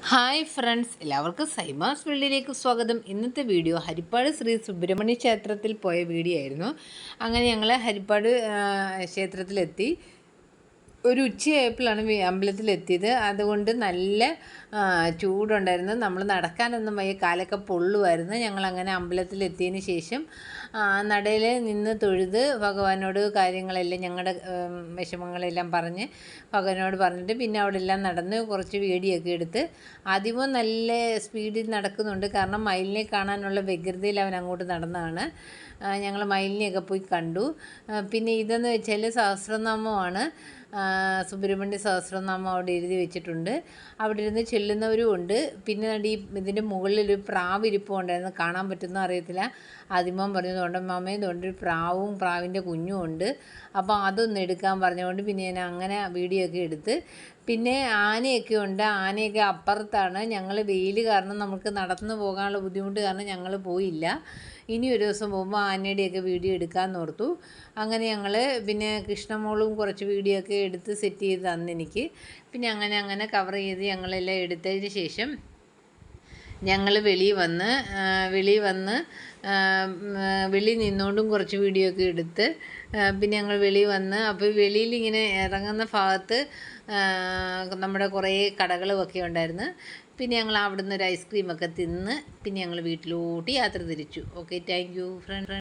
Hi friends, എല്ലാവർക്കും സൈമാസ് വെള്ളിയിലേക്ക് സ്വാഗതം. ഇന്നത്തെ വീഡിയോ ഹരിപ്പാട് ശ്രീ സുബ്രഹ്മണ്യ ക്ഷേത്രത്തിൽ പോയ വീഡിയോ ആയിരുന്നു. അങ്ങനെ ഞങ്ങൾ ഹരിപ്പാട് ക്ഷേത്രത്തിലെത്തി. ഒരു ഉച്ചയായപ്പോഴാണ് അമ്പലത്തിലെത്തിയത്. അതുകൊണ്ട് നല്ല ചൂടുണ്ടായിരുന്നു. നമ്മൾ നടക്കാനൊന്നും വയ്യ, കാലൊക്കെ പൊള്ളുമായിരുന്നു. ഞങ്ങളങ്ങനെ അമ്പലത്തിലെത്തിയതിന് ശേഷം നടയിൽ നിന്ന് തൊഴുത് ഭഗവാനോട് കാര്യങ്ങളെല്ലാം, ഞങ്ങളുടെ വിഷമങ്ങളെല്ലാം പറഞ്ഞ് ഭഗവാനോട് പറഞ്ഞിട്ട് പിന്നെ അവിടെ എല്ലാം നടന്ന് കുറച്ച് വീഡിയോ ഒക്കെ എടുത്ത്. ആദ്യമോ നല്ല സ്പീഡിൽ നടക്കുന്നുണ്ട്, കാരണം മയിലിനെ കാണാനുള്ള വ്യഗ്രതയിൽ അവൻ അങ്ങോട്ട് നടന്നതാണ്. ഞങ്ങൾ മയിലിനെയൊക്കെ പോയി കണ്ടു. പിന്നെ ഇതെന്ന് വെച്ചാൽ സഹസ്രനാമമാണ്. സുബ്രഹ്മണ്യ സഹസ്രനാമം അവിടെ എഴുതി വെച്ചിട്ടുണ്ട്. അവിടെ ഇരുന്ന് ചെല്ലുന്നവരും ഉണ്ട്. പിന്നെ ഇതിൻ്റെ മുകളിലൊരു പ്രാവ് ഇരിപ്പുണ്ടായിരുന്നു, കാണാൻ പറ്റുന്നോ അറിയത്തില്ല. ആദ്യമോ പറഞ്ഞതുകൊണ്ട് മാമേ ഇതുകൊണ്ട് ഒരു പ്രാവും പ്രാവിൻ്റെ കുഞ്ഞും ഉണ്ട്. അപ്പോൾ അതൊന്ന് എടുക്കാൻ പറഞ്ഞുകൊണ്ട് പിന്നെ ഞാൻ അങ്ങനെ വീഡിയോ ഒക്കെ എടുത്ത്. പിന്നെ ആനയൊക്കെ ഉണ്ട്. ആനയൊക്കെ അപ്പുറത്താണ്. ഞങ്ങൾ വെയിൽ കാരണം നമുക്ക് നടന്നു പോകാനുള്ള ബുദ്ധിമുട്ട് കാരണം ഞങ്ങൾ പോയില്ല. ഇനി ഒരു ദിവസം പോകുമ്പോൾ ആനയുടെയൊക്കെ വീഡിയോ എടുക്കാമെന്ന് ഓർത്തു. അങ്ങനെ ഞങ്ങൾ പിന്നെ കൃഷ്ണമോളും കുറച്ച് വീഡിയോ ഒക്കെ എടുത്ത് സെറ്റ് ചെയ്ത് തന്നെനിക്ക്. പിന്നെ അങ്ങനെ കവർ ചെയ്ത് ഞങ്ങളെല്ലാം എടുത്തതിന് ശേഷം ഞങ്ങൾ വെളിയിൽ വന്ന് വെളിയിൽ നിന്നുകൊണ്ടും കുറച്ച് വീഡിയോ ഒക്കെ എടുത്ത് പിന്നെ ഞങ്ങൾ വെളിയിൽ വന്ന്, അപ്പോൾ വെളിയിൽ ഇങ്ങനെ ഇറങ്ങുന്ന ഭാഗത്ത് നമ്മുടെ കുറേ കടകളുമൊക്കെ ഉണ്ടായിരുന്നു. പിന്നെ ഞങ്ങൾ അവിടുന്ന് ഒരു ഐസ്ക്രീമൊക്കെ തിന്ന് പിന്നെ ഞങ്ങൾ വീട്ടിലോട്ട് യാത്ര തിരിച്ചു. Okay, thank you front.